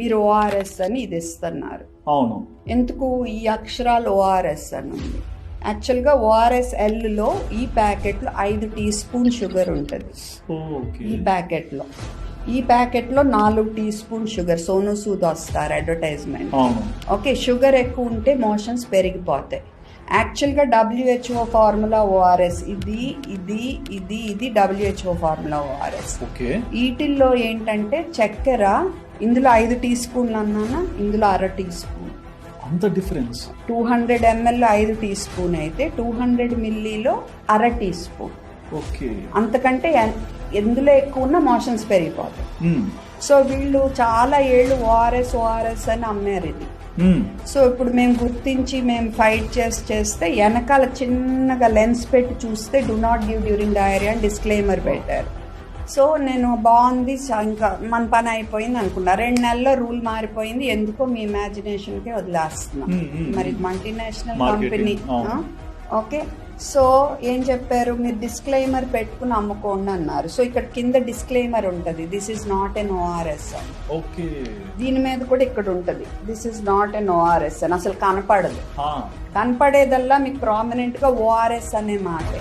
మీరు ఓఆర్ఎస్ అని ఇది ఇస్తున్నారు. అవును. ఎందుకు ఈ అక్షరాలు ఓఆర్ఎస్ అని ఉంది? యాక్చువల్గా ఓఆర్ఎస్ ఎల్లో ఈ ప్యాకెట్లో 5 టీ స్పూన్ షుగర్ ఉంటుంది. ఈ ప్యాకెట్లో 4 teaspoon sugar. Sonu Sood వస్తారు అడ్వర్టైజ్మెంట్. ఓకే, షుగర్ ఎక్కువ ఉంటే మోషన్స్ పెరిగిపోతాయి. యాక్చువల్గా WHO ఫార్ములా ఓఆర్ఎస్ ఇది ఇది ఇది ఇది WHO ఫార్ములా ఓఆర్ఎస్. వీటిల్లో ఏంటంటే చక్కెర ఇందులో 5 టీ స్పూన్లు అన్నానా, ఇందులో 1/2 టీ స్పూన్. అంత డిఫరెన్స్. 200 ml 5 టీ స్పూన్ అయితే 200 మిల్లీలో 1/2 టీ స్పూన్. ఓకే, అంతకంటే ఎందులో ఎక్కువ ఉన్న మోషన్స్ పెరిగిపోతాయి. సో వీళ్ళు చాలా ఏళ్ళు ఓఆర్ఎస్ అని అమ్మారు ఇది. సో ఇప్పుడు మేము గుర్తించి మేము ఫైట్ చేస్తే వెనకాల చిన్నగా లెన్స్ పెట్టి చూస్తే do not give during diarrhoea అని డిస్క్లైమర్ పెట్టారు. సో నేను బాగుంది, ఇంకా మన పని అయిపోయింది అనుకున్నా. 2 నెలల్లో రూల్ మారిపోయింది. ఎందుకో మీ ఇమాజినేషన్కే వదిలేస్తున్నాం. మరి మల్టీనేషనల్ కంపెనీ. ఓకే, సో ఏం చెప్పారు, మీరు డిస్క్లైమర్ పెట్టుకుని అమ్ముకోండి అన్నారు. సో ఇక్కడ కింద డిస్క్లైమర్ ఉంటుంది, this is not an ORS అని. ఓకే, దీని మీద కూడా ఇక్కడ ఉంటుంది, this is not an ORS అని. అసలు కనపడదు. కనపడేదల్లా మీకు ప్రామినెంట్ గా ఓఆర్ఎస్ అనే మాట.